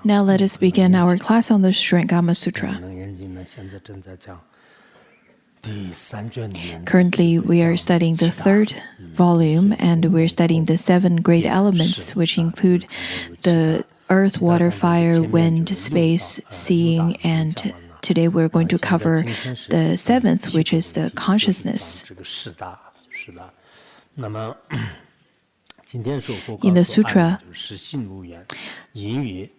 Now let us begin our class on the Surangama Sutra. Currently, we are studying the third volume, and we're studying the 7 great elements, which include the earth, water, fire, wind, space, seeing, and today we're going to cover the 7th, which is the consciousness. In the sutra,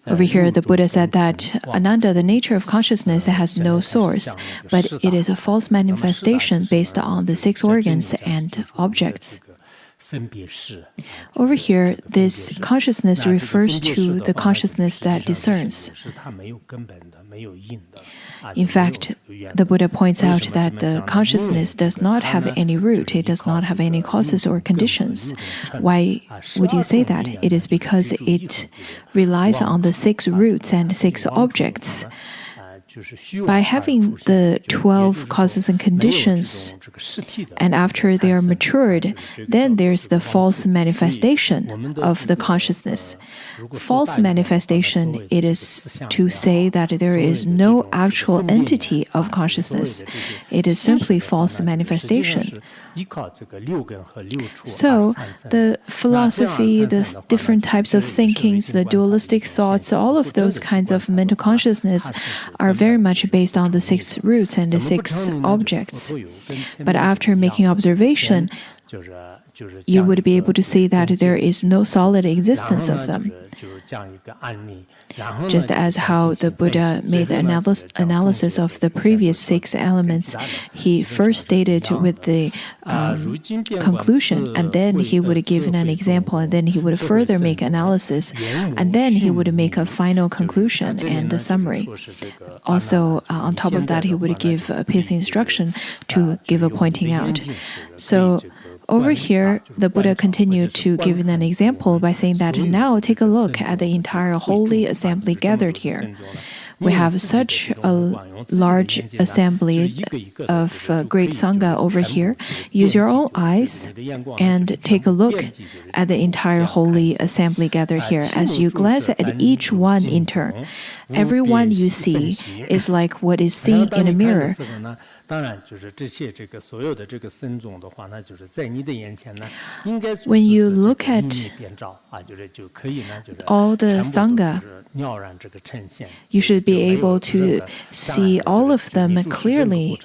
over here, the Buddha said that Ananda, the nature of consciousness, has no source, but it is a false manifestation based on the 6 organs and objects. Over here, this consciousness refers to the consciousness that discerns. In fact, the Buddha points out that the consciousness does not have any root, it does not have any causes or conditions. Why would you say that? It is because it relies on the 6 roots and 6 objects. By having the 12 causes and conditions, and after they are matured, then there's the false manifestation of the consciousness. False manifestation, it is to say that there is no actual entity of consciousness. It is simply false manifestation. So, the philosophy, the different types of thinkings, the dualistic thoughts, all of those kinds of mental consciousness are very much based on the 6 roots and the 6 objects. But after making observation, you would be able to see that there is no solid existence of them. Just as how the Buddha made the analysis of the previous 6 elements, he first stated with the conclusion, and then he would give an example, and then he would further make analysis, and then he would make a final conclusion and a summary. Also, on top of that, he would give a piece of instruction to give a pointing out. So, over here, the Buddha continued to give an example by saying that now take a look at the entire holy assembly gathered here. We have such a large assembly of great Sangha over here. Use your own eyes and take a look at the entire holy assembly gathered here. As you glance at each one in turn, every one you see is like what is seen in a mirror. When you look at all the Sangha, you should be able to see all of them clearly.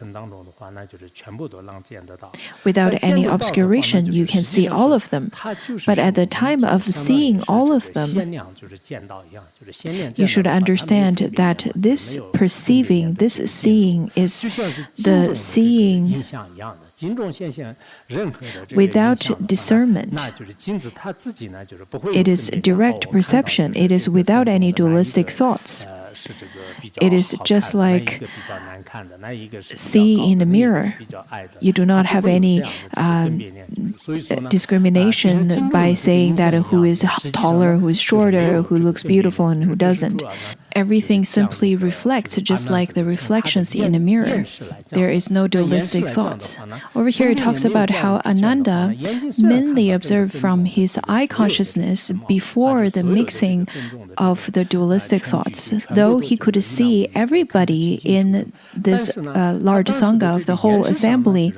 Without any obscuration, you can see all of them. But at the time of seeing all of them, you should understand that this perceiving, this seeing is the seeing without discernment. It is direct perception. It is without any dualistic thoughts. It is just like seeing in a mirror. You do not have any discrimination by saying that who is taller, who is shorter, who looks beautiful, and who doesn't. Everything simply reflects just like the reflections in a mirror. There is no dualistic thoughts. Over here it talks about how Ananda mainly observed from his eye consciousness before the mixing of the dualistic thoughts. Though he could see everybody in this large Sangha of the whole assembly,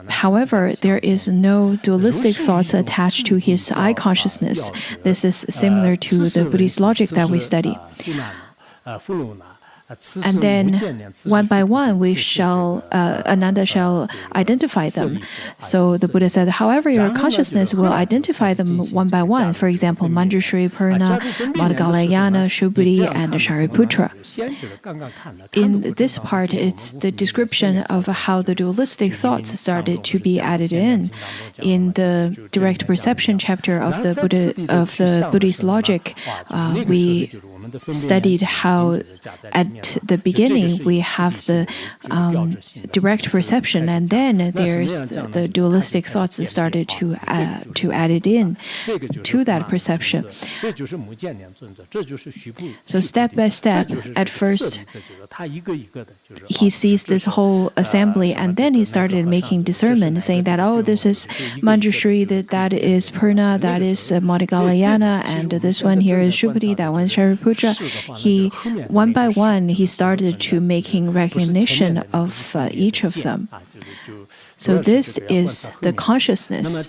however, there is no dualistic thoughts attached to his eye consciousness. This is similar to the Buddhist logic that we study. And then, one by one, Ananda shall identify them. So the Buddha said, however, your consciousness will identify them one by one. For example, Manjushri, Purna, Madhgalayana, Shubhri, and Shariputra. In this part, it's the description of how the dualistic thoughts started to be added in. In the direct perception chapter of the Buddhist logic, we studied how at the beginning we have the direct perception, and then there's the dualistic thoughts that started to add it in to that perception. So step by step, at first he sees this whole assembly, and then he started making discernment, saying that, oh, this is Manjushri, that is Purna, that is Madhgalayana, and this one here is Shubhati, that one is Shariputra. He, one by one, he started to making recognition of each of them. So this is the consciousness.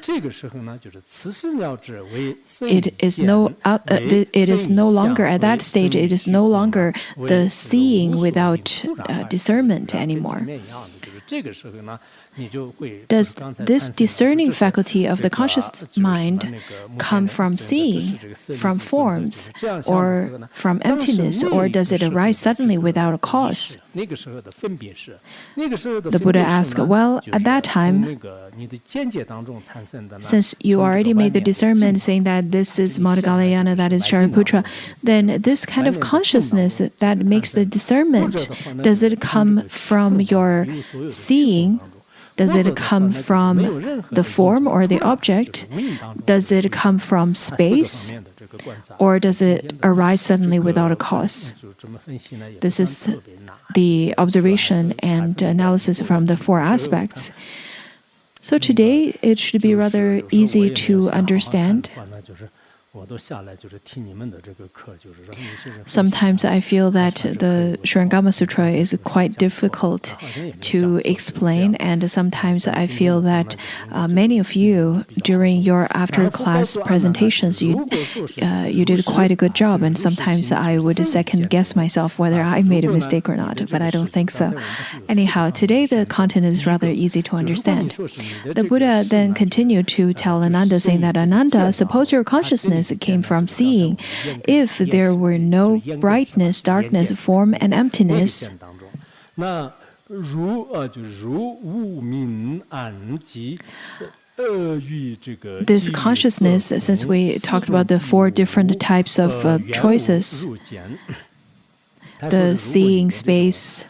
It is no longer, at that stage, it is no longer the seeing without discernment anymore. Does this discerning faculty of the conscious mind come from seeing, from forms, or from emptiness, or does it arise suddenly without a cause? The Buddha asked, well, at that time, since you already made the discernment saying that this is Madhgalayana, that is Shariputra, then this kind of consciousness that makes the discernment, does it come from your seeing? Does it come from the form or the object? Does it come from space? Or does it arise suddenly without a cause? This is the observation and analysis from the four aspects. So today, it should be rather easy to understand. Sometimes I feel that the Surangama Sutra is quite difficult to explain, and sometimes I feel that many of you, during your after-class presentations, you did quite a good job, and sometimes I would second-guess myself whether I made a mistake or not, but I don't think so. Anyhow, today the content is rather easy to understand. The Buddha then continued to tell Ananda, saying that, Ananda, suppose your consciousness came from seeing. If there were no brightness, darkness, form, and emptiness, this consciousness, since we talked about the four different types of choices, the seeing space,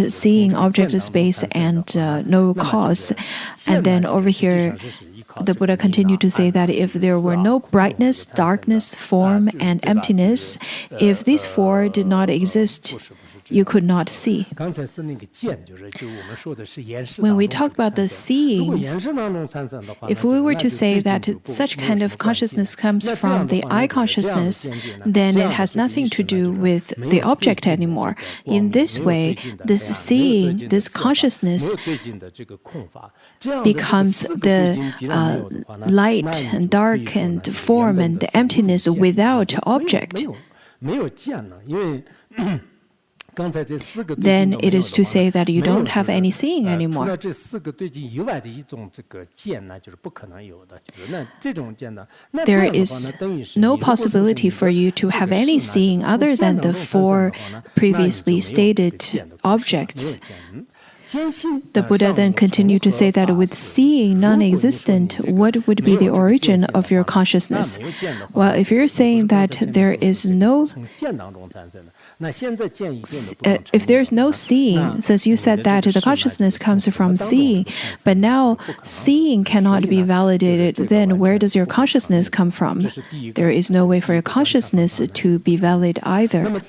seeing object space, and no cause, and then over here, the Buddha continued to say that if there were no brightness, darkness, form, and emptiness, if these four did not exist, you could not see. When we talk about the seeing, if we were to say that such kind of consciousness comes from the eye consciousness, then it has nothing to do with the object anymore. In this way, this seeing, this consciousness becomes the light and dark and form and the emptiness without object. Then it is to say that you don't have any seeing anymore. There is no possibility for you to have any seeing other than the four previously stated objects. The Buddha then continued to say that with seeing non-existent, what would be the origin of your consciousness? Well, if you're saying that there is no if there's no seeing, since you said that the consciousness comes from seeing, but now seeing cannot be validated, then where does your consciousness come from? There is no way for your consciousness to be valid either.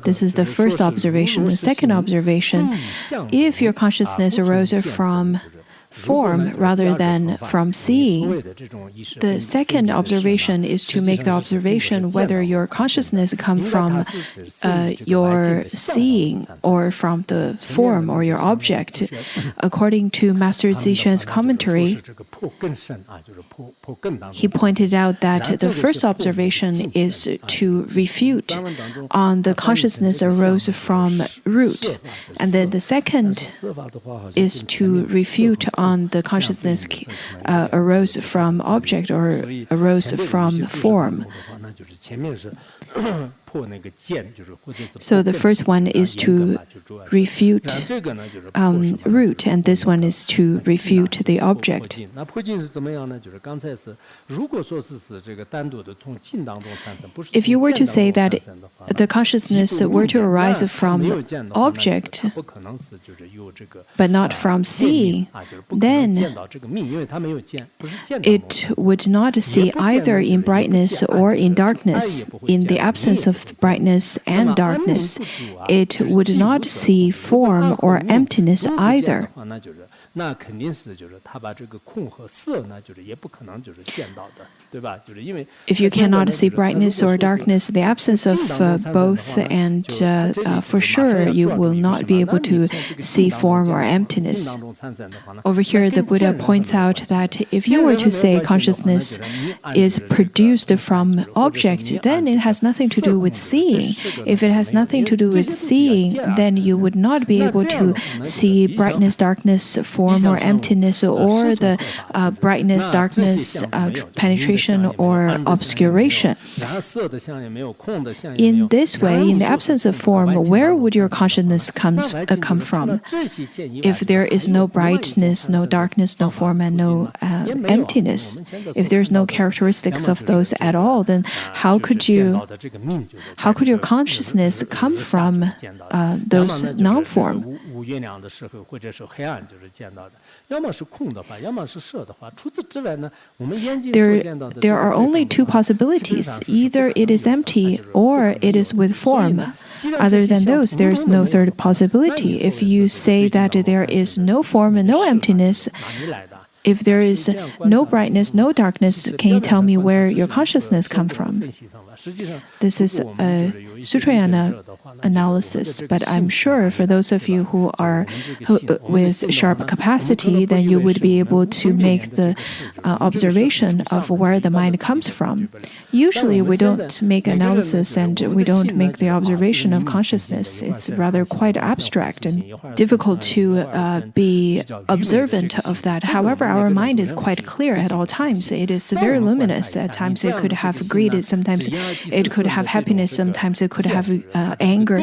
This is the first observation. The second observation, if your consciousness arose from form rather than from seeing. The second observation is to make the observation whether your consciousness comes from your seeing or from the form or your object. According to Master Zixuan's commentary, he pointed out that the first observation is to refute on the consciousness arose from root, and then the second is to refute on the consciousness arose from object or arose from form. So the first one is to refute root, and this one is to refute the object. If you were to say that the consciousness were to arise from object, but not from seeing, then it would not see either in brightness or in darkness. In the absence of brightness and darkness, it would not see form or emptiness either. If you cannot see brightness or darkness, the absence of both, and for sure you will not be able to see form or emptiness. Over here, the Buddha points out that if you were to say consciousness is produced from object, then it has nothing to do with seeing. If it has nothing to do with seeing, then you would not be able to see brightness, darkness, form or emptiness, or the brightness, darkness, penetration or obscuration. In this way, in the absence of form, where would your consciousness come from? If there is no brightness, no darkness, no form, and no emptiness, if there's no characteristics of those at all, then how could your consciousness come from those non-form? There are only two possibilities. Either it is empty or it is with form. Other than those, there is no third possibility. If you say that there is no form and no emptiness, if there is no brightness, no darkness, can you tell me where your consciousness comes from? This is a Sutrayana analysis, but I'm sure for those of you who are with sharp capacity, then you would be able to make the observation of where the mind comes from. Usually we don't make analysis and we don't make the observation of consciousness. It's rather quite abstract and difficult to be observant of that. However, our mind is quite clear at all times. It is very luminous. At times it could have greed, sometimes it could have happiness, sometimes it could have anger.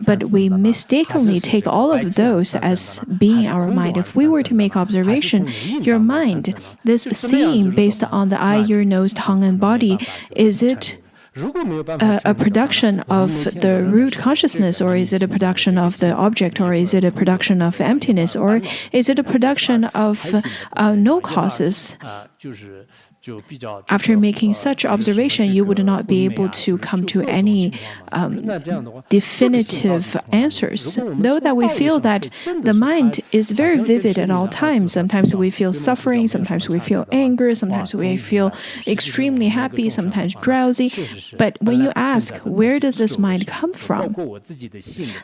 But we mistakenly take all of those as being our mind. If we were to make observation, your mind, this seeing based on the eye, ear, nose, tongue, and body, is it a production of the root consciousness, or is it a production of the object, or is it a production of emptiness, or is it a production of no causes? After making such observation, you would not be able to come to any definitive answers. Though that we feel that the mind is very vivid at all times. Sometimes we feel suffering, sometimes we feel anger, sometimes we feel extremely happy, sometimes drowsy. But when you ask, where does this mind come from?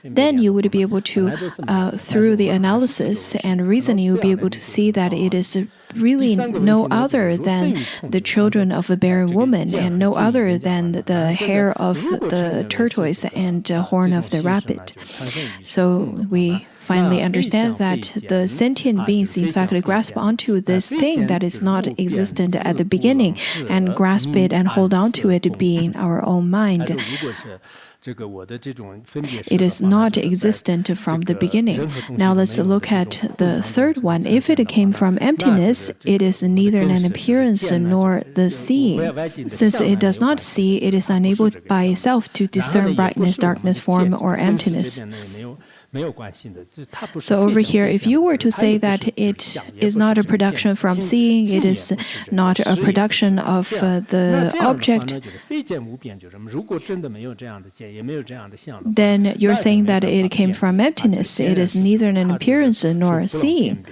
Then you would be able to, through the analysis and reasoning, you would be able to see that it is really no other than the children of a barren woman, and no other than the hair of the tortoise and horn of the rabbit. So we finally understand that the sentient beings in fact grasp onto this thing that is not existent at the beginning and grasp it and hold on to it being our own mind. It is not existent from the beginning. Now let's look at the third one. If it came from emptiness, it is neither an appearance nor the seeing. Since it does not see, it is unable by itself to discern brightness, darkness, form, or emptiness. So over here, if you were to say that it is not a production from seeing, it is not a production of the object, then you're saying that it came from emptiness. It is neither an appearance nor seeing.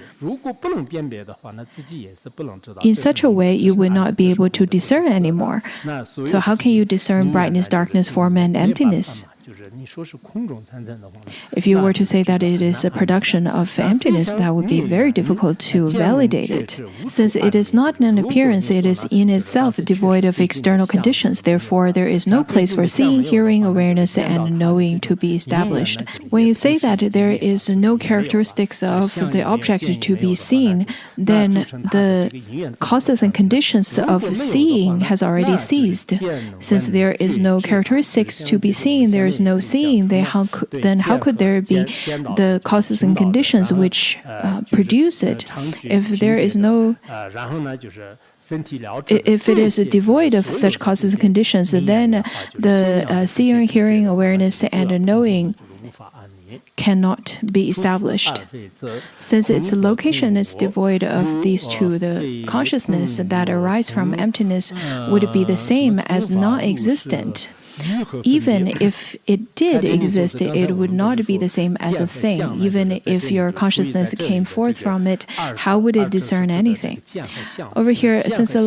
In such a way, you would not be able to discern anymore. So how can you discern brightness, darkness, form, and emptiness? If you were to say that it is a production of emptiness, that would be very difficult to validate it. Since it is not an appearance, it is in itself devoid of external conditions. Therefore, there is no place for seeing, hearing, awareness, and knowing to be established. When you say that there is no characteristics of the object to be seen, then the causes and conditions of seeing has already ceased. Since there is no characteristics to be seen, there is no seeing, then how could there be the causes and conditions which produce it? If there is no, if it is devoid of such causes and conditions, then the seeing, hearing, awareness, and knowing cannot be established. Since its location is devoid of these two, the consciousness that arises from emptiness would be the same as non-existent. Even if it did exist, it would not be the same as a thing. Even if your consciousness came forth from it, how would it discern anything? Over here, since the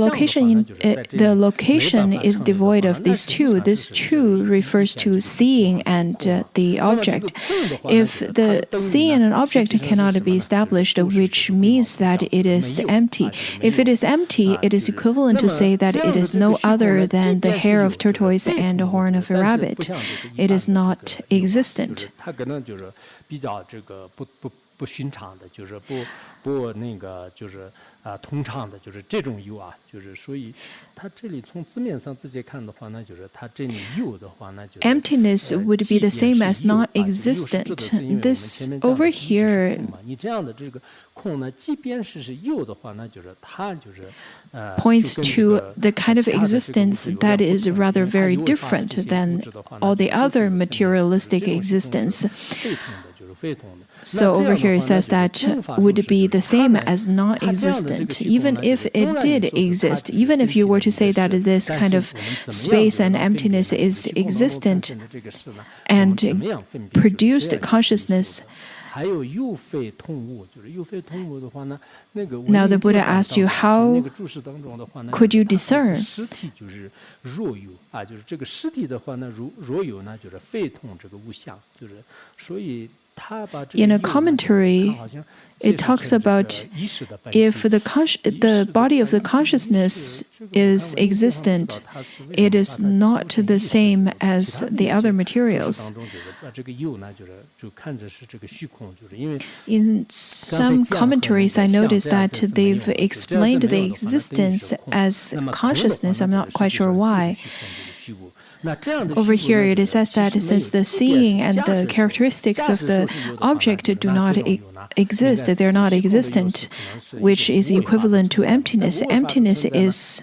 location is devoid of these two, this two refers to seeing and the object. If the seeing and an object cannot be established, which means that it is empty. If it is empty, it is equivalent to say that it is no other than the hair of tortoise and the horn of a rabbit. It is not existent. Emptiness would be the same as non-existent. This over here points to the kind of existence that is rather very different than all the other materialistic existence. So over here it says that would be the same as non-existent, even if it did exist. Even if you were to say that this kind of space and emptiness is existent and produced consciousness. Now the Buddha asked you, how could you discern? In a commentary, it talks about if the body of the consciousness is existent, it is not the same as the other materials. In some commentaries, I noticed that they've explained the existence as consciousness. I'm not quite sure why. Over here, it says that since the seeing and the characteristics of the object do not exist, they're not existent, which is equivalent to emptiness. Emptiness is,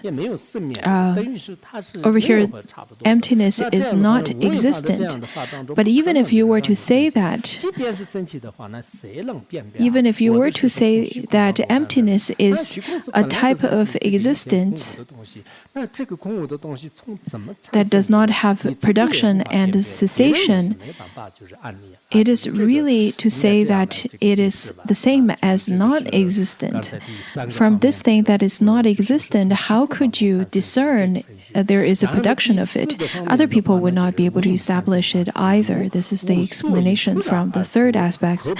over here, emptiness is not existent. But even if you were to say that, even if you were to say that emptiness is a type of existence that does not have production and cessation, it is really to say that it is the same as non-existent. From this thing that is not existent, how could you discern there is a production of it? Other people would not be able to establish it either. This is the explanation from the third aspect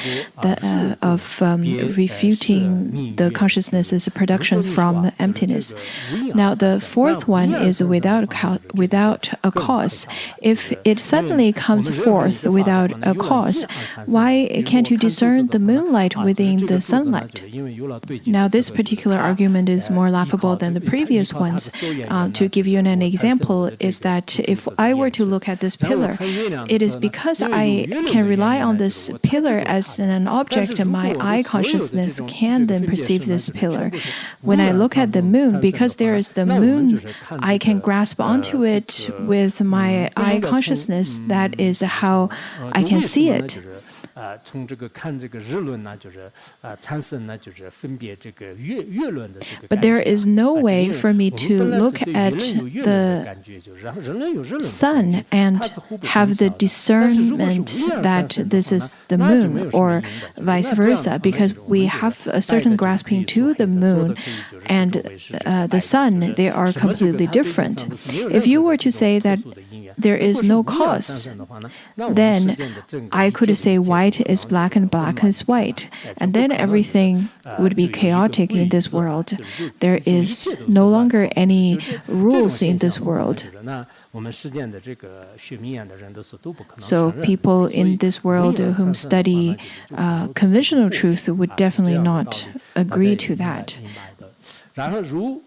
of refuting the consciousness's production from emptiness. Now, the fourth one is without a cause. If it suddenly comes forth without a cause, why can't you discern the moonlight within the sunlight? Now, this particular argument is more laughable than the previous ones. To give you an example is that if I were to look at this pillar, it is because I can rely on this pillar as an object, my eye consciousness can then perceive this pillar. When I look at the moon, because there is the moon, I can grasp onto it with my eye consciousness. That is how I can see it. But there is no way for me to look at the sun and have the discernment that this is the moon or vice versa, because we have a certain grasping to the moon and the sun. They are completely different. If you were to say that there is no cause, then I could say white is black and black is white, and then everything would be chaotic in this world. There is no longer any rules in this world. So people in this world whom study conventional truth would definitely not agree to that. The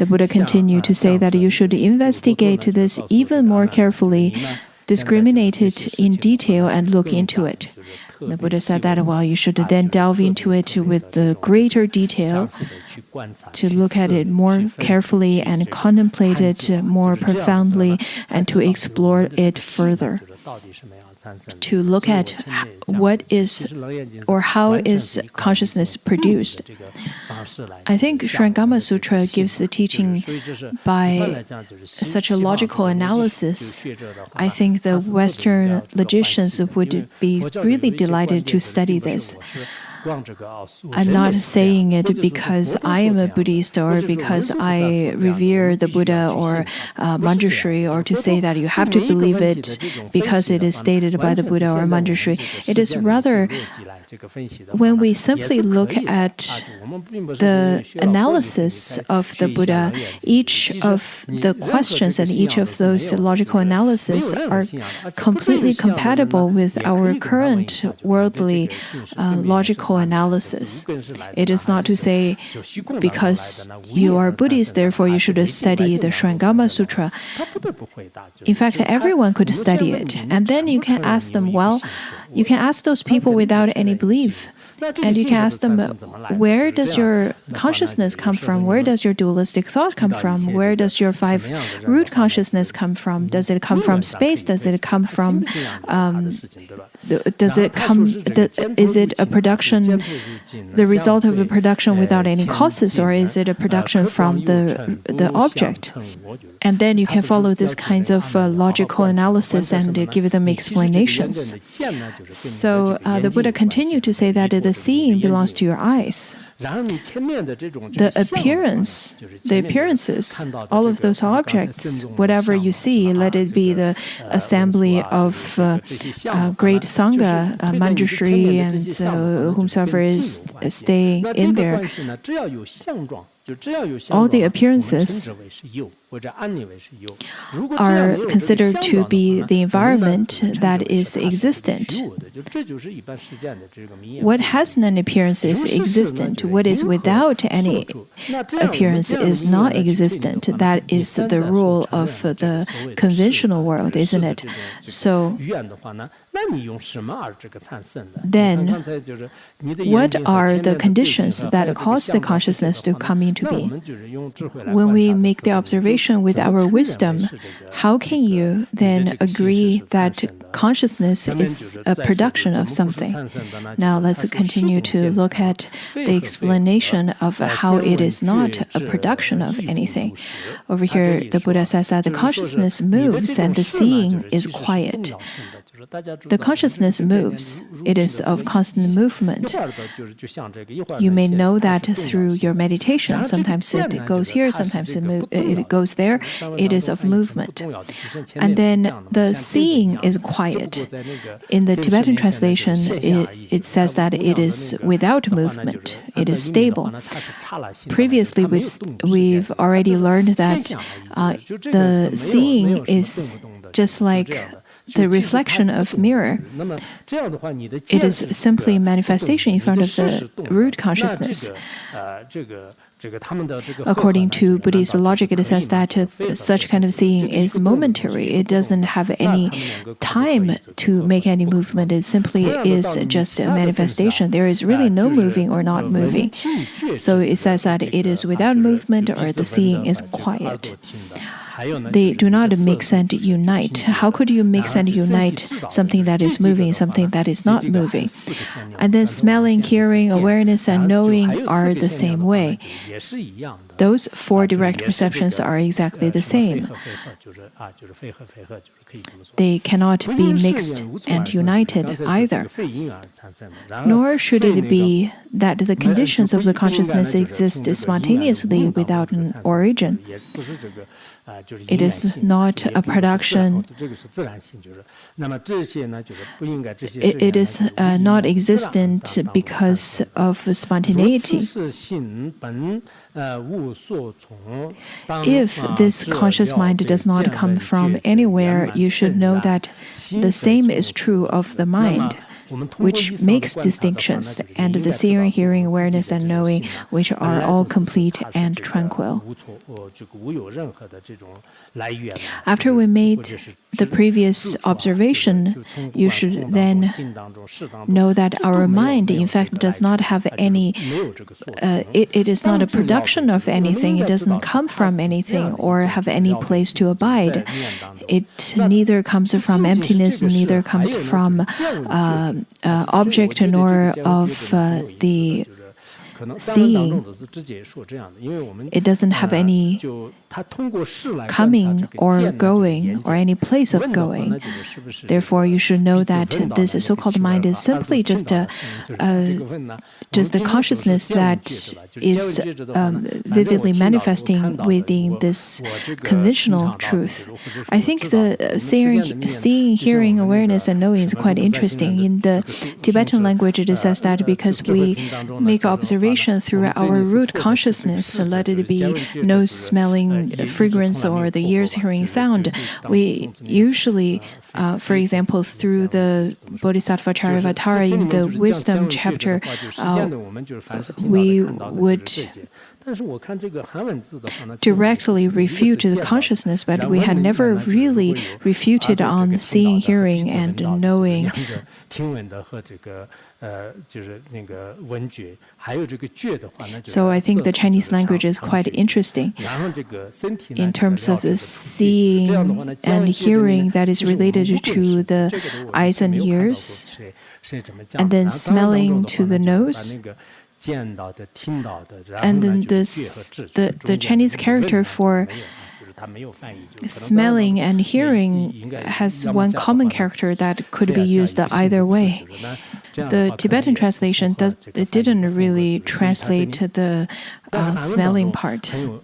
Buddha continued to say that you should investigate this even more carefully, discriminate it in detail, and look into it. The Buddha said that, well, you should then delve into it with the greater detail, to look at it more carefully and contemplate it more profoundly, and to explore it further. To look at what is or how is consciousness produced. I think Surangama Sutra gives the teaching by such a logical analysis. I think the Western logicians would be really delighted to study this. I'm not saying it because I am a Buddhist or because I revere the Buddha or Manjushri, or to say that you have to believe it because it is stated by the Buddha or Manjushri. It is rather when we simply look at the analysis of the Buddha, each of the questions and each of those logical analyses are completely compatible with our current worldly logical analysis. It is not to say because you are Buddhist, therefore you should study the Surangama Sutra. In fact, everyone could study it. And then you can ask them, well, you can ask those people without any belief. And you can ask them, where does your consciousness come from? Where does your dualistic thought come from? Where does your five root consciousness come from? Does it come from space? Does it come from, is it a production, the result of a production without any causes, or is it a production from the object? And then you can follow these kinds of logical analysis and give them explanations. So the Buddha continued to say that the seeing belongs to your eyes. The appearances, all of those objects, whatever you see, let it be the assembly of great Sangha, Manjushri, and whomsoever is staying in there, all the appearances are considered to be the environment that is existent. What has an appearance is existent. What is without any appearance is not existent. That is the rule of the conventional world, isn't it? So then, what are the conditions that cause the consciousness to come into being? When we make the observation with our wisdom, how can you then agree that consciousness is a production of something? Now let's continue to look at the explanation of how it is not a production of anything. Over here, the Buddha says that the consciousness moves and the seeing is quiet. The consciousness moves. It is of constant movement. You may know that through your meditation. Sometimes it goes here, sometimes it goes there. It is of movement. And then the seeing is quiet. In the Tibetan translation, it says that it is without movement. It is stable. Previously, we've already learned that the seeing is just like the reflection of mirror. It is simply manifestation in front of the root consciousness. According to Buddhist logic, it says that such kind of seeing is momentary. It doesn't have any time to make any movement. It simply is just a manifestation. There is really no moving or not moving. So it says that it is without movement, or the seeing is quiet. They do not mix and unite. How could you mix and unite something that is moving, something that is not moving? And then smelling, hearing, awareness, and knowing are the same way. Those four direct perceptions are exactly the same. They cannot be mixed and united either. Nor should it be that the conditions of the consciousness exist spontaneously without an origin. It is not a production. It is not existent because of spontaneity. If this conscious mind does not come from anywhere, you should know that the same is true of the mind, which makes distinctions, and the seeing, hearing, awareness, and knowing, which are all complete and tranquil. After we made the previous observation, you should then know that our mind, in fact, does not have any, it is not a production of anything, it doesn't come from anything or have any place to abide. It neither comes from emptiness, neither comes from object, nor of the seeing. It doesn't have any coming or going or any place of going. Therefore, you should know that this so-called mind is simply just a consciousness that is vividly manifesting within this conventional truth. I think the seeing, hearing, awareness, and knowing is quite interesting. In the Tibetan language, it says that because we make observation through our root consciousness, let it be nose smelling fragrance or the ears hearing sound, we usually, for example, through the Bodhisattva Charyavatara in the Wisdom chapter, we would directly refute the consciousness, but we had never really refuted on seeing, hearing, and knowing. So I think the Chinese language is quite interesting in terms of the seeing and hearing that is related to the eyes and ears, and then smelling to the nose. And then the Chinese character for smelling and hearing has one common character that could be used either way. The Tibetan translation didn't really translate the smelling part. The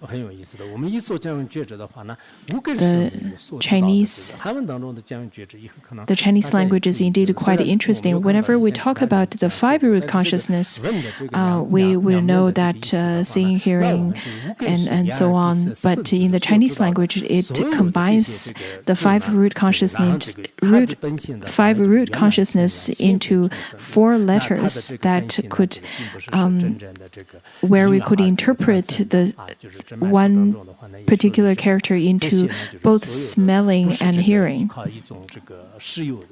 Chinese language is indeed quite interesting. Whenever we talk about the five-root consciousness, we will know that seeing, hearing, and so on. But in the Chinese language, it combines the five-root consciousness into four letters that could, where we could interpret the one particular character into both smelling and hearing.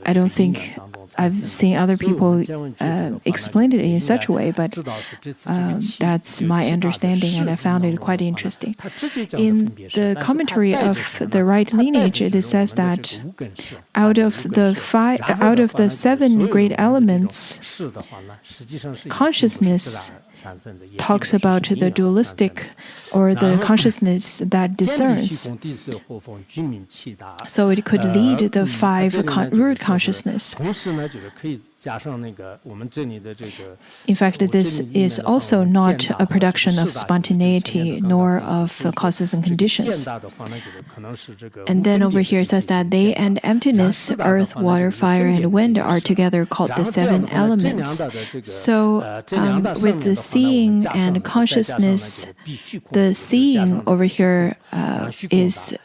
I don't think I've seen other people explain it in such a way, but that's my understanding, and I found it quite interesting. In the commentary of the right lineage, it says that out of the seven great elements, consciousness talks about the dualistic or the consciousness that discerns. So it could lead the five root consciousness. In fact, this is also not a production of spontaneity nor of causes and conditions. And then over here it says that they and emptiness, earth, water, fire, and wind are together called the seven elements. So with the seeing and consciousness, the seeing over here is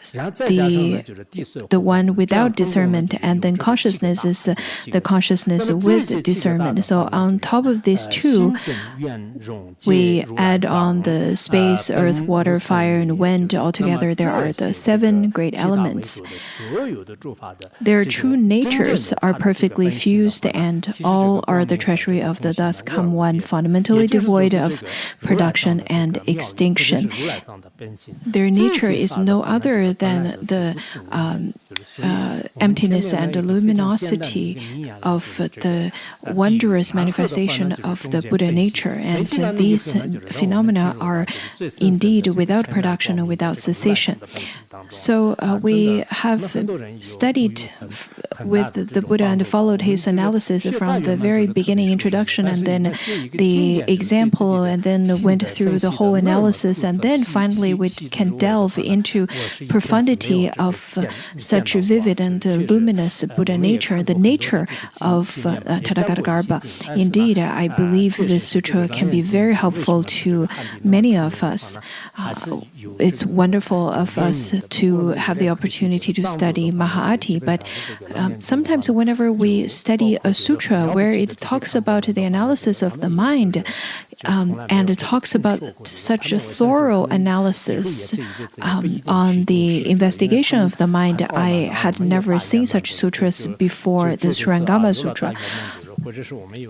the one without discernment, and then consciousness is the consciousness with discernment. So on top of these two, we add on the space, earth, water, fire, and wind. Altogether, there are the 7 great elements. Their true natures are perfectly fused, and all are the treasury of the thus come one, fundamentally devoid of production and extinction. Their nature is no other than the emptiness and luminosity of the wondrous manifestation of the Buddha nature. And these phenomena are indeed without production and without cessation. So we have studied with the Buddha and followed his analysis from the very beginning introduction and then the example, and then went through the whole analysis, and then finally we can delve into profundity of such vivid and luminous Buddha nature, the nature of Tathagata. Indeed, I believe this sutra can be very helpful to many of us. It's wonderful of us to have the opportunity to study Mahayana, but sometimes whenever we study a sutra where it talks about the analysis of the mind, and it talks about such a thorough analysis on the investigation of the mind, I had never seen such sutras before the Surangama Sutra.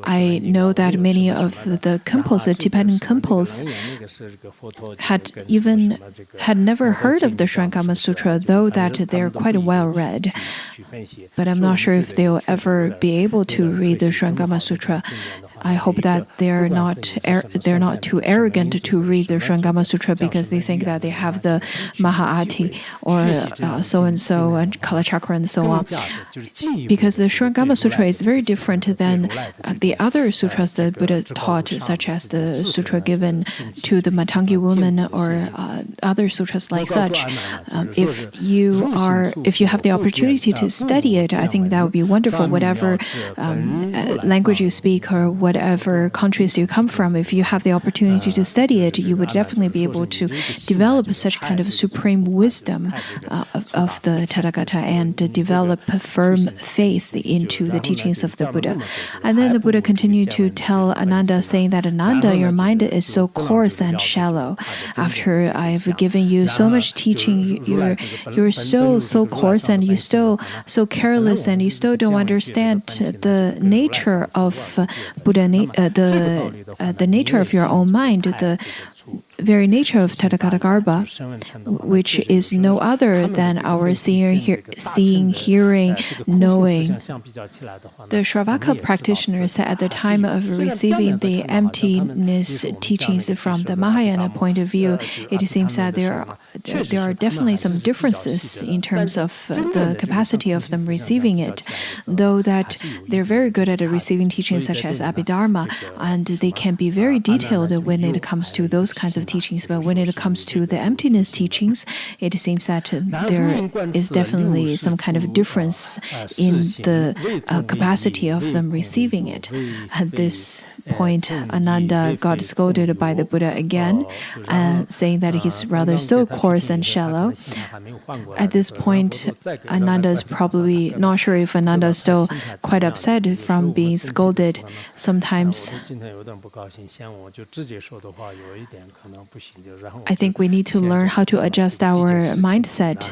I know that many of the Khenpos, the Tibetan Khenpos, had never heard of the Surangama Sutra, though that they're quite well read. But I'm not sure if they'll ever be able to read the Surangama Sutra. I hope that they're not too arrogant to read the Surangama Sutra because they think that they have the Mahayana or so and so and Kalachakra and so on. Because the Surangama Sutra is very different than the other sutras that Buddha taught, such as the sutra given to the Matangi woman or other sutras like such. If you have the opportunity to study it, I think that would be wonderful. Whatever language you speak or whatever countries you come from, if you have the opportunity to study it, you would definitely be able to develop such kind of supreme wisdom of the Tathagata and develop a firm faith into the teachings of the Buddha. And then the Buddha continued to tell Ananda, saying that Ananda, your mind is so coarse and shallow. After I've given you so much teaching, you're so coarse and you're still so careless and you still don't understand the nature of Buddha, the nature of your own mind, the very nature of Tathagata, which is no other than our seeing, hearing, knowing. The Shravaka practitioners at the time of receiving the emptiness teachings from the Mahayana point of view, it seems that there are definitely some differences in terms of the capacity of them receiving it, though that they're very good at receiving teachings such as Abhidharma, and they can be very detailed when it comes to those kinds of teachings. But when it comes to the emptiness teachings, it seems that there is definitely some kind of difference in the capacity of them receiving it. At this point, Ananda got scolded by the Buddha again, saying that he's rather still coarse and shallow. At this point, Ananda is probably not sure if Ananda is still quite upset from being scolded. Sometimes I think we need to learn how to adjust our mindset.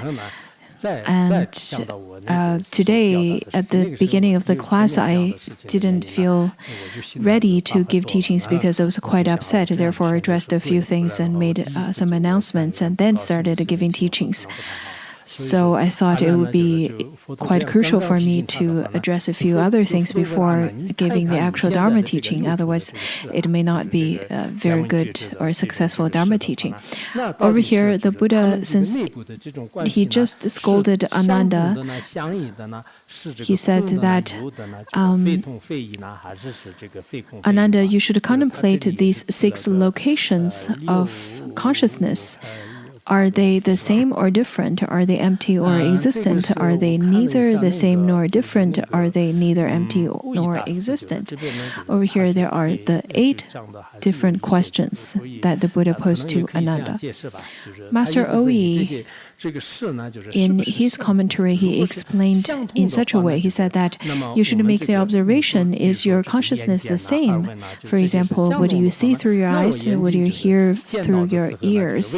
And today, at the beginning of the class, I didn't feel ready to give teachings because I was quite upset. Therefore, I addressed a few things and made some announcements and then started giving teachings. So I thought it would be quite crucial for me to address a few other things before giving the actual Dharma teaching. Otherwise, it may not be a very good or successful Dharma teaching. Over here, the Buddha, since he just scolded Ananda, he said that Ananda, you should contemplate these 6 locations of consciousness. Are they the same or different? Are they empty or existent? Are they neither the same nor different? Are they neither empty nor existent? Over here, there are the 8 different questions that the Buddha posed to Ananda. Master Oyi, in his commentary, he explained in such a way, he said that you should make the observation, is your consciousness the same? For example, what do you see through your eyes? What do you hear through your ears?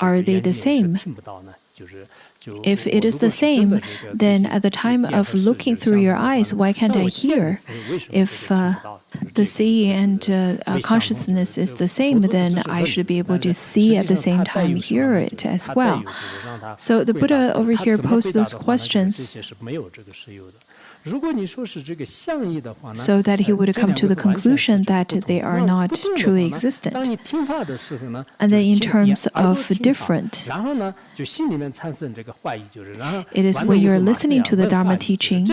Are they the same? If it is the same, then at the time of looking through your eyes, why can't I hear? If the seeing and consciousness is the same, then I should be able to see at the same time, hear it as well. So the Buddha over here posed those questions so that he would come to the conclusion that they are not truly existent. And then in terms of different, it is when you're listening to the Dharma teaching,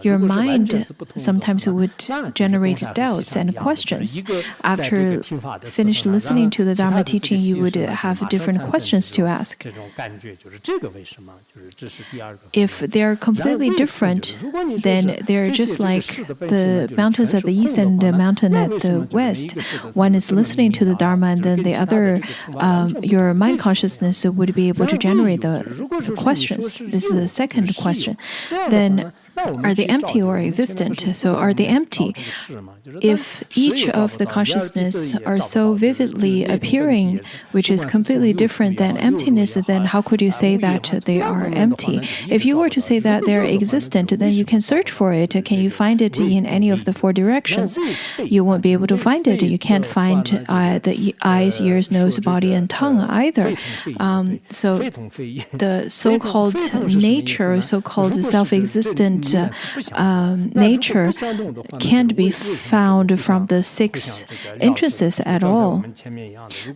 your mind sometimes would generate doubts and questions. After finish listening to the Dharma teaching, you would have different questions to ask. If they're completely different, then they're just like the mountains at the east and the mountain at the west. One is listening to the Dharma, and then the other, your mind consciousness would be able to generate the questions. This is the second question. Then, are they empty or existent? So are they empty? If each of the consciousness are so vividly appearing, which is completely different than emptiness, then how could you say that they are empty? If you were to say that they're existent, then you can search for it. Can you find it in any of the 4 directions? You won't be able to find it. You can't find the eyes, ears, nose, body, and tongue either. So the so-called nature, so-called self-existent nature can't be found from the 6 entrances at all.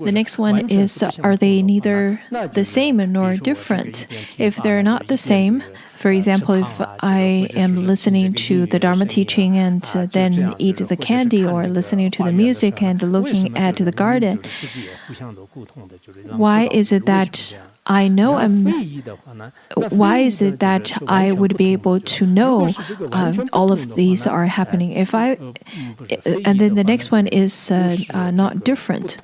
The next one is, are they neither the same nor different? If they're not the same, for example, if I am listening to the Dharma teaching and then eat the candy, or listening to the music and looking at the garden, why is it that I know why is it that I would be able to know all of these are happening? And then the next one is not different.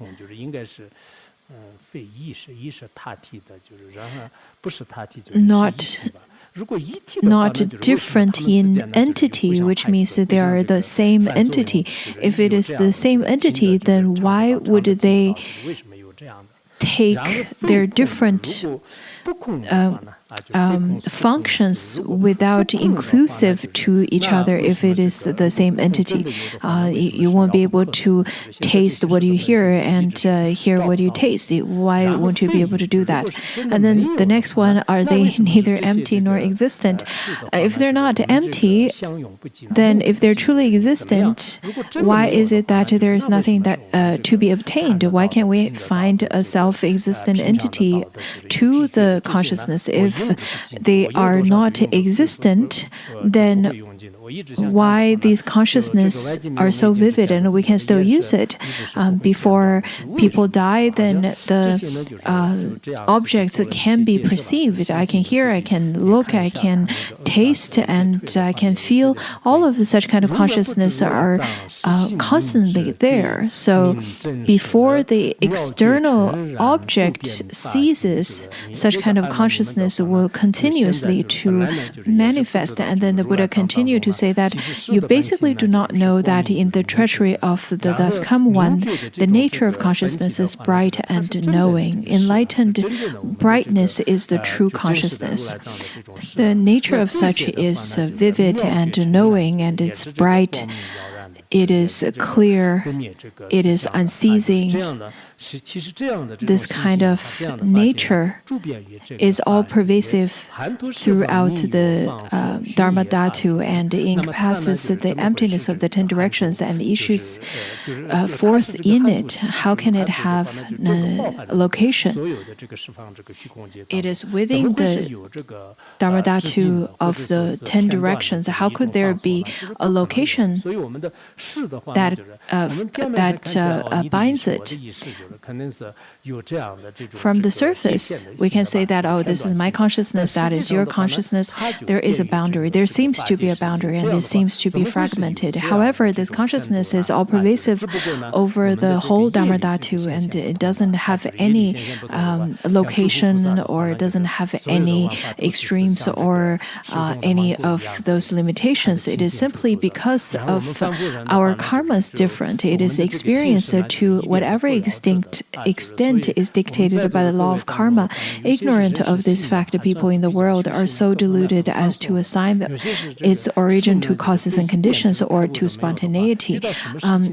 Not different in entity, which means that they are the same entity. If it is the same entity, then why would they take their different functions without inclusive to each other if it is the same entity? You won't be able to taste what you hear and hear what you taste. Why won't you be able to do that? And then the next one, are they neither empty nor existent? If they're not empty, then if they're truly existent, why is it that there is nothing that to be obtained? Why can't we find a self-existent entity to the consciousness? If they are not existent, then why these consciousness are so vivid and we can still use it? Before people die, then the objects can be perceived. I can hear, I can look, I can taste, and I can feel. All of such kind of consciousness are constantly there. So before the external object ceases, such kind of consciousness will continuously to manifest. And then the Buddha continued to say that you basically do not know that in the treasury of the thus come one, the nature of consciousness is bright and knowing. Enlightened brightness is the true consciousness. The nature of such is vivid and knowing, and it's bright. It is clear. It is unceasing. This kind of nature is all pervasive throughout the Dharma Dhatu and encompasses the emptiness of the 10 directions and issues forth in it. How can it have a location? It is within the Dharma Dhatu of the 10 directions. How could there be a location that binds it? From the surface, we can say that, oh, this is my consciousness, that is your consciousness. There is a boundary. There seems to be a boundary, and it seems to be fragmented. However, this consciousness is all pervasive over the whole Dharma Dhatu, and it doesn't have any location, or it doesn't have any extremes or any of those limitations. It is simply because of our karma is different. It is experienced to whatever extent is dictated by the law of karma. Ignorant of this fact, people in the world are so deluded as to assign its origin to causes and conditions or to spontaneity.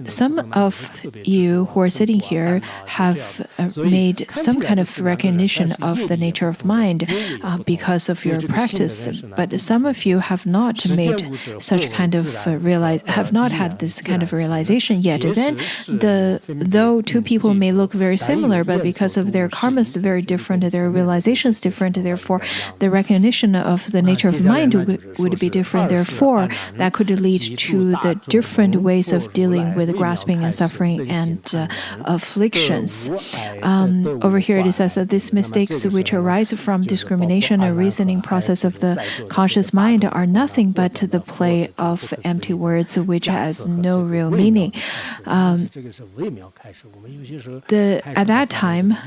Some of you who are sitting here have made some kind of recognition of the nature of mind because of your practice, but some of you have not made such kind of have not had this kind of realization yet. Then, though two people may look very similar, but because of their karma is very different, their realization is different, therefore the recognition of the nature of mind would be different. Therefore, that could lead to the different ways of dealing with grasping and suffering and afflictions. Over here it says that these mistakes which arise from discrimination and reasoning process of the conscious mind are nothing but the play of empty words which has no real meaning. At that time,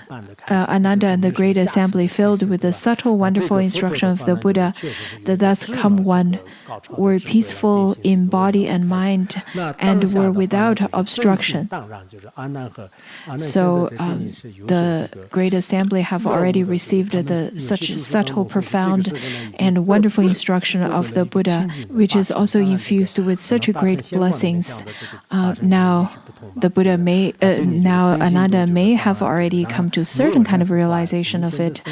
Ananda and the Great Assembly, filled with the subtle, wonderful instruction of the Buddha, the thus come one, were peaceful in body and mind, and were without obstruction. So the Great Assembly have already received such subtle, profound, and wonderful instruction of the Buddha, which is also infused with such great blessings. Now Ananda may have already come to certain kind of realization of it.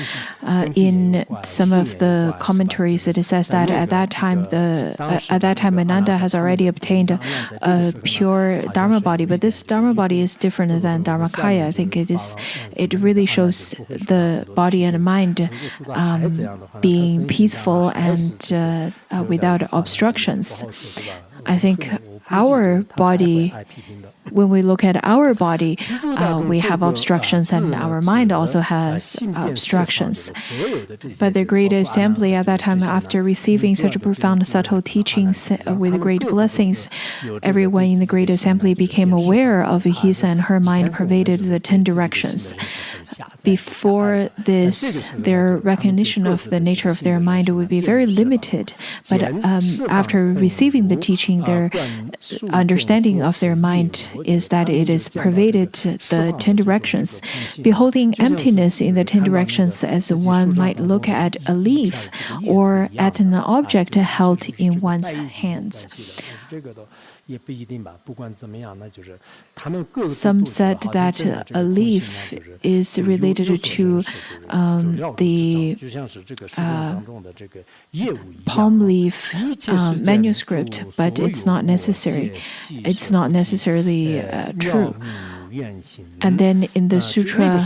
In some of the commentaries, it says that at that time Ananda has already obtained a pure Dharma body, but this Dharma body is different than Dharmakaya. I think it really shows the body and mind being peaceful and without obstructions. I think our body, when we look at our body, we have obstructions, and our mind also has obstructions. But the Great Assembly at that time, after receiving such profound, subtle teachings with great blessings, everyone in the Great Assembly became aware of his and her mind pervaded the 10 directions. Before this, their recognition of the nature of their mind would be very limited. But after receiving the teaching, their understanding of their mind is that it is pervaded the 10 directions. Beholding emptiness in the 10 directions as one might look at a leaf or at an object held in one's hands. Some said that a leaf is related to the palm leaf manuscript, but it's not necessary. It's not necessarily true. And then in the sutra,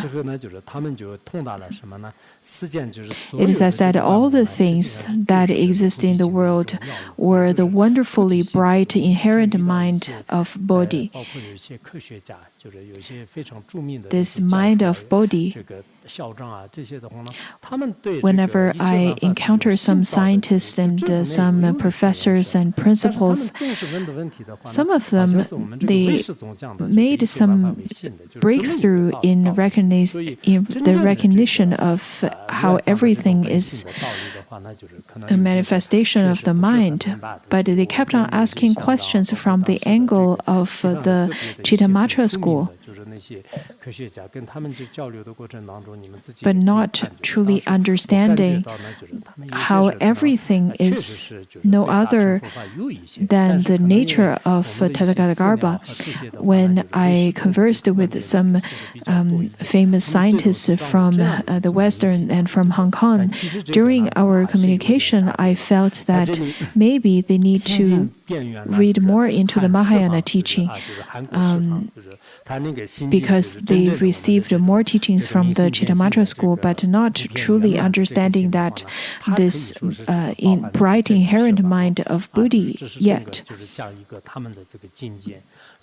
it says that all the things that exist in the world were the wonderfully bright inherent mind of Bodhi. This mind of Bodhi, whenever I encounter some scientists and some professors and principals, some of them, they made some breakthrough in the recognition of how everything is a manifestation of the mind. But they kept on asking questions from the angle of the Chittamatra school, but not truly understanding how everything is no other than the nature of Tathagata. When I conversed with some famous scientists from the West and from Hong Kong, during our communication, I felt that maybe they need to read more into the Mahayana teaching because they received more teachings from the Chittamatra school, but not truly understanding that this bright inherent mind of Buddhi yet.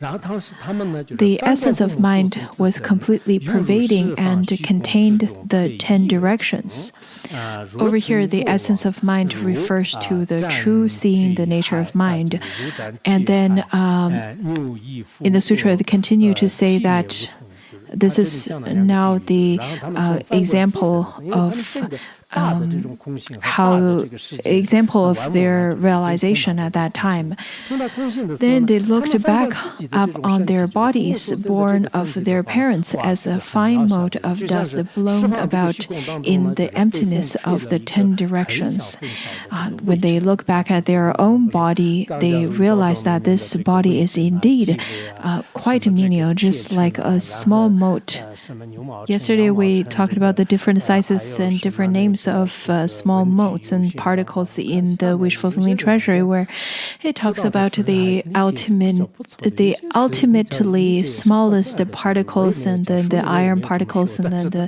The essence of mind was completely pervading and contained the 10 directions. Over here, the essence of mind refers to the true seeing the nature of mind. And then in the sutra, they continue to say that this is now the example of example of their realization at that time. Then they looked back up on their bodies born of their parents as a fine mote of dust blown about in the emptiness of the 10 directions. When they look back at their own body, they realize that this body is indeed quite menial, just like a small mote. Yesterday we talked about the different sizes and different names of small motes and particles in the wish-fulfilling treasury, where it talks about the ultimately smallest particles, and then the iron particles, and then the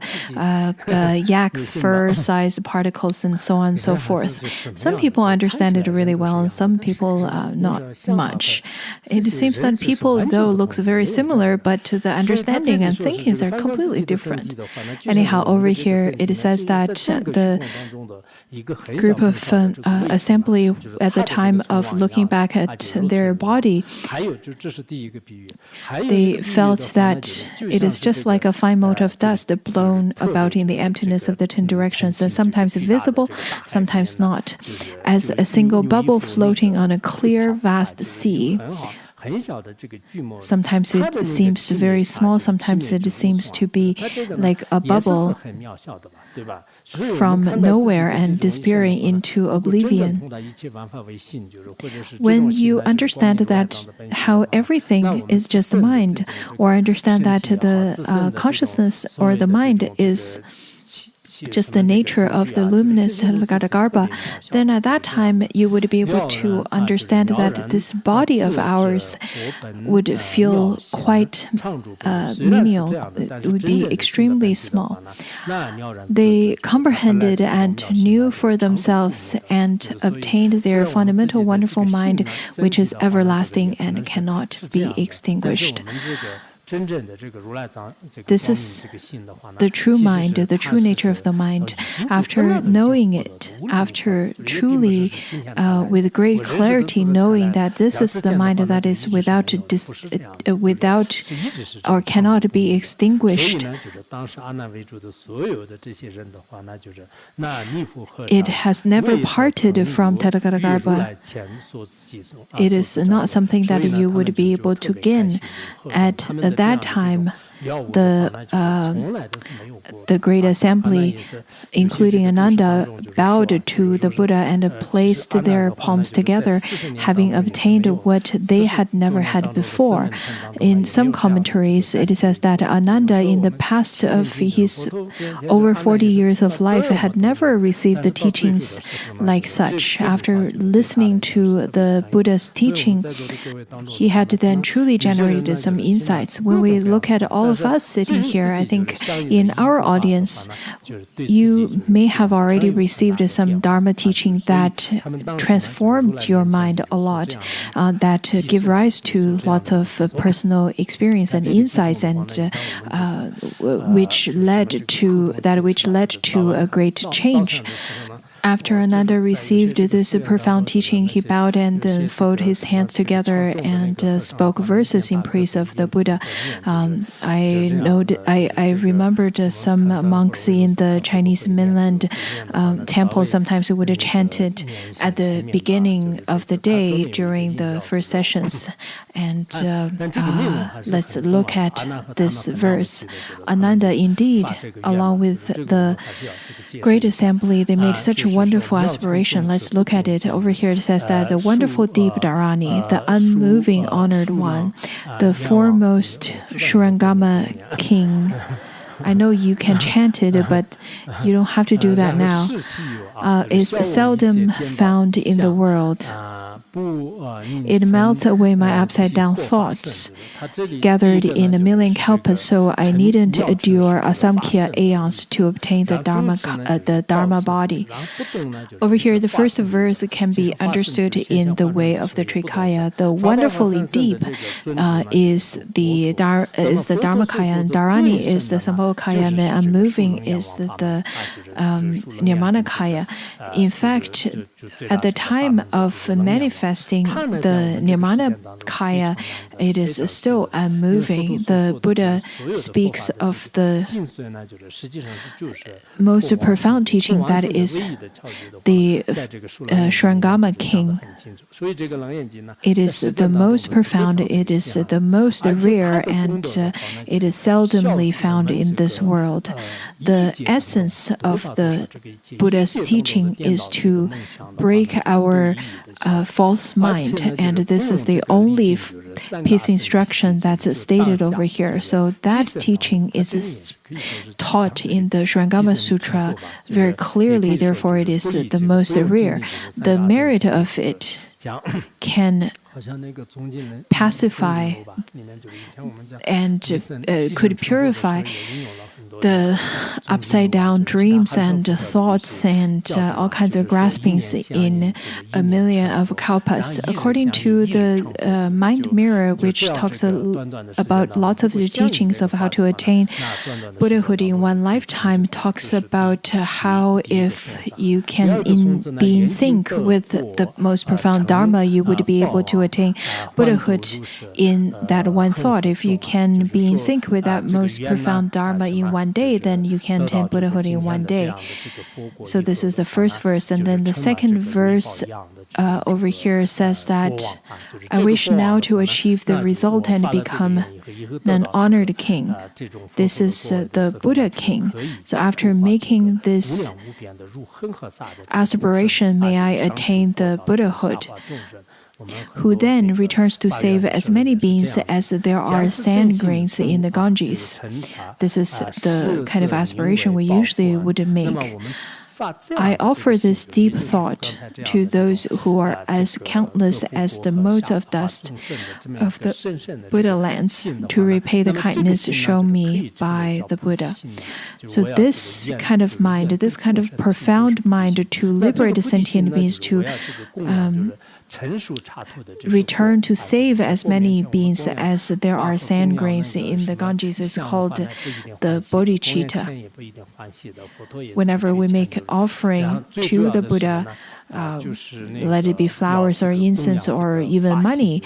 yak fur-sized particles, and so on and so forth. Some people understand it really well, and some people not much. It seems that people, though, looks very similar, but the understanding and thinkings are completely different. Anyhow, over here it says that the group of assembly at the time of looking back at their body, they felt that it is just like a fine mote of dust blown about in the emptiness of the 10 directions, and sometimes visible, sometimes not, as a single bubble floating on a clear, vast sea. Sometimes it seems very small, sometimes it seems to be like a bubble from nowhere and disappearing into oblivion. When you understand that how everything is just the mind, or understand that the consciousness or the mind is just the nature of the luminous Garbha, then at that time you would be able to understand that this body of ours would feel quite menial. It would be extremely small. They comprehended and knew for themselves and obtained their fundamental wonderful mind, which is everlasting and cannot be extinguished. This is the true mind, the true nature of the mind. After knowing it, after truly, with great clarity, knowing that this is the mind that is without or cannot be extinguished, it has never parted from Garbha. It is not something that you would be able to gain at that time. The great assembly, including Ananda, bowed to the Buddha and placed their palms together, having obtained what they had never had before. In some commentaries, it says that Ananda, in the past of his over 40 years of life, had never received the teachings like such. After listening to the Buddha's teaching, he had then truly generated some insights. When we look at all of us sitting here, I think in our audience, you may have already received some Dharma teaching that transformed your mind a lot, that give rise to lots of personal experience and insights, and which led to a great change. After Ananda received this profound teaching, he bowed and then folded his hands together and spoke verses in praise of the Buddha. I remembered some monks in the Chinese mainland temple sometimes would chant it at the beginning of the day during the first sessions. And let's look at this verse. Ananda, indeed, along with the great assembly, they made such wonderful aspiration. Let's look at it. Over here it says that the wonderful deep Dharani, the unmoving honored one, the foremost Surangama king. I know you can chant it, but you don't have to do that now. Is seldom found in the world. It melts away my upside-down thoughts, gathered in a million kalpas, so I needn't endure asamkhya aeons to obtain the Dharma body. Over here, the first verse can be understood in the way of the Trikaya. The wonderfully deep is the Dharmakaya, and Dharani is the Sambhogakaya, and the unmoving is the Nirmanakaya. In fact, at the time of manifesting the Nirmanakaya, it is still unmoving. The Buddha speaks of the most profound teaching, that is the Surangama king. It is the most profound, it is the most rare, and it is seldomly found in this world. The essence of the Buddha's teaching is to break our false mind, and this is the only piece instruction that's stated over here. So that teaching is taught in the Surangama Sutra very clearly, therefore it is the most rare. The merit of it can pacify and could purify the upside-down dreams and thoughts and all kinds of graspings in a million of kalpas. According to the Mind Mirror, which talks about lots of the teachings of how to attain Buddhahood in one lifetime, talks about how if you can be in sync with the most profound Dharma, you would be able to attain Buddhahood in that one thought. If you can be in sync with that most profound Dharma in one day, then you can attain Buddhahood in one day. So this is the first verse. And then the second verse over here says that I wish now to achieve the result and become an honored king. This is the Buddha king. So after making this aspiration, may I attain the Buddhahood, who then returns to save as many beings as there are sand grains in the Ganges. This is the kind of aspiration we usually would make. I offer this deep thought to those who are as countless as the motes of dust of the Buddha lands to repay the kindness shown me by the Buddha. So this kind of mind, this kind of profound mind to liberate sentient beings, to return to save as many beings as there are sand grains in the Ganges is called the bodhicitta. Whenever we make offering to the Buddha, let it be flowers or incense or even money,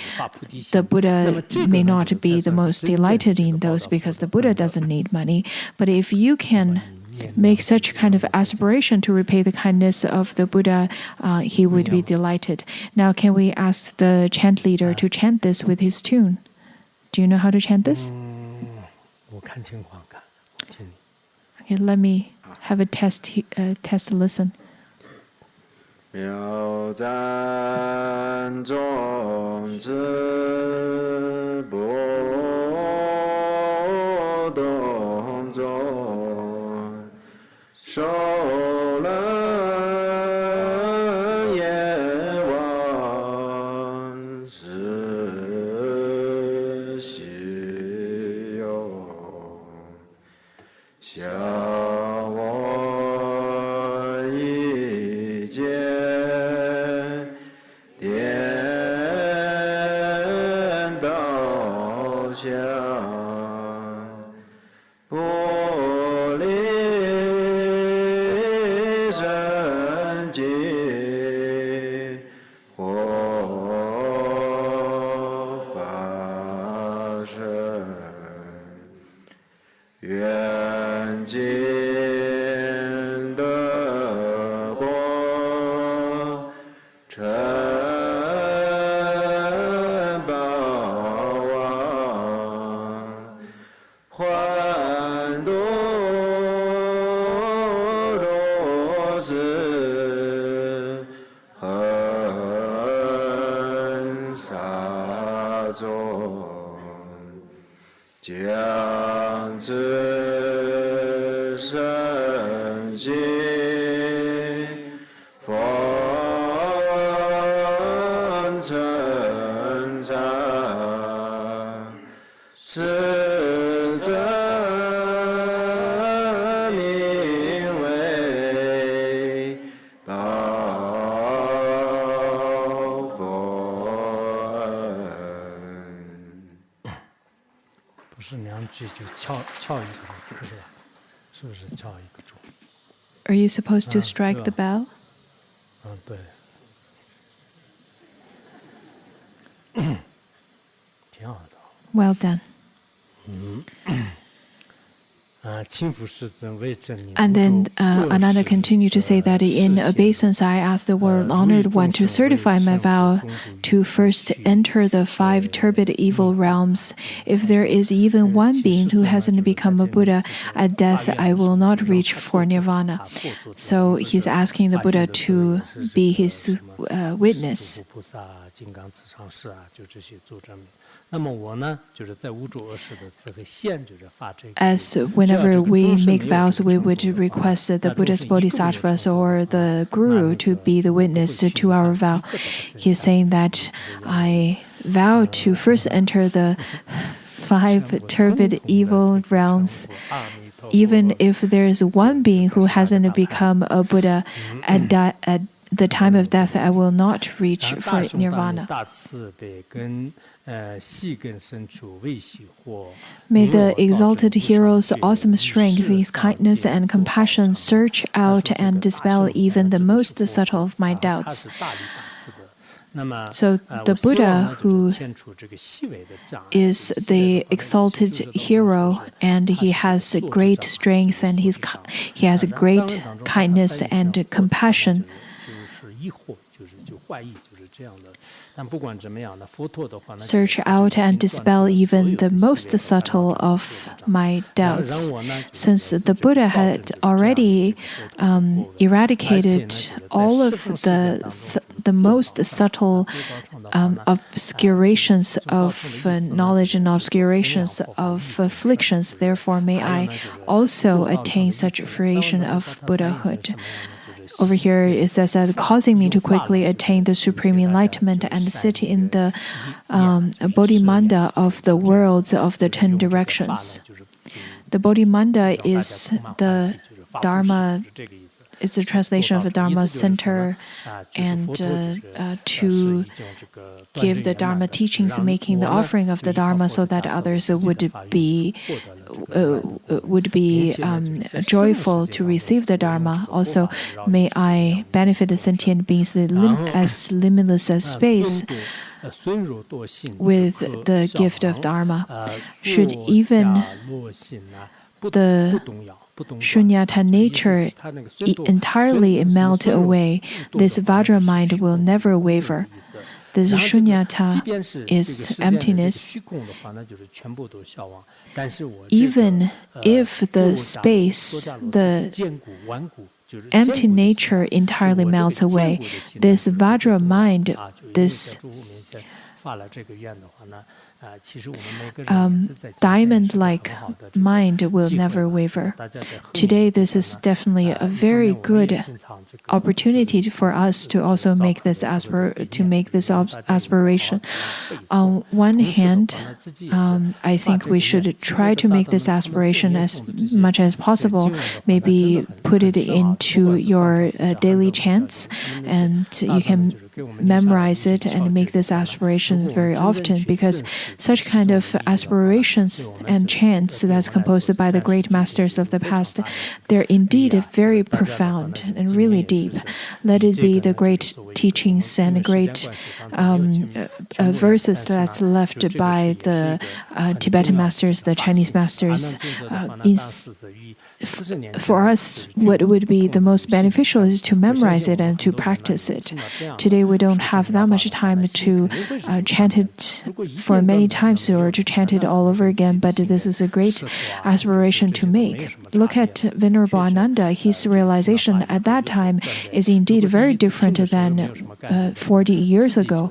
the Buddha may not be the most delighted in those because the Buddha doesn't need money. But if you can make such kind of aspiration to repay the kindness of the Buddha, he would be delighted. Now, can we ask the chant leader to chant this with his tune? Do you know how to chant this? Okay, let me have a test listen. 妙赞种子波动中，受人眼望是稀有，向我一见。不离生机，或发生，愿尽的光成。将至圣心风 Are you supposed to strike the bell? Well done. And then another continued to say that in obeisance, I asked the world honored one to certify my vow to first enter the 5 turbid evil realms. If there is even one being who hasn't become a Buddha, at death I will not reach for nirvana. So he's asking the Buddha to be his witness. As whenever we make vows, we would request the Buddha's bodhisattvas or the Guru to be the witness to our vow. He's saying that I vow to first enter the 5 turbid evil realms. Even if there is one being who hasn't become a Buddha, at the time of death, I will not reach for nirvana. May the exalted hero's awesome strength, his kindness and compassion search out and dispel even the most subtle of my doubts. So the Buddha, who is the exalted hero, and he has great strength and he has great kindness and compassion. Search out and dispel even the most subtle of my doubts. Since the Buddha had already eradicated all of the most subtle obscurations of knowledge and obscurations of afflictions, therefore may I also attain such fruition of Buddhahood. Over here it says that causing me to quickly attain the supreme enlightenment and sit in the Bodhimanda of the worlds of the 10 directions. The Bodhimanda is the Dharma. It's a translation of the Dharma center, and to give the Dharma teachings, making the offering of the Dharma, so that others would be joyful to receive the Dharma. Also, may I benefit the sentient beings as limitless as space with the gift of Dharma. Should even the shunyata nature entirely melt away, this Vajra mind will never waver. This shunyata is emptiness. Even if the space, the empty nature entirely melts away, this Vajra mind, this diamond-like mind will never waver. Today, this is definitely a very good opportunity for us to also make this aspiration. On one hand, I think we should try to make this aspiration as much as possible. Maybe put it into your daily chants, and you can memorize it and make this aspiration very often, because such kind of aspirations and chants that's composed by the great masters of the past, they're indeed very profound and really deep. Let it be the great teachings and great verses that's left by the Tibetan masters, the Chinese masters. For us, what would be the most beneficial is to memorize it and to practice it. Today, we don't have that much time to chant it for many times or to chant it all over again, but this is a great aspiration to make. Look at Venerable Ananda. His realization at that time is indeed very different than 40 years ago.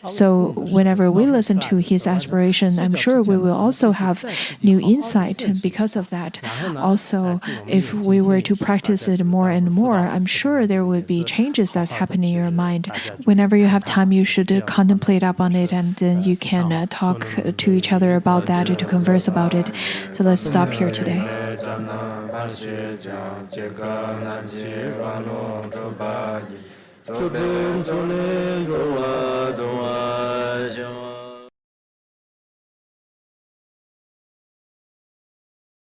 So whenever we listen to his aspiration, I'm sure we will also have new insight because of that. Also, if we were to practice it more and more, I'm sure there would be changes that's happening in your mind. Whenever you have time, you should contemplate upon it, and then you can talk to each other about that, to converse about it. So let's stop here today. Chubin Chulin Chua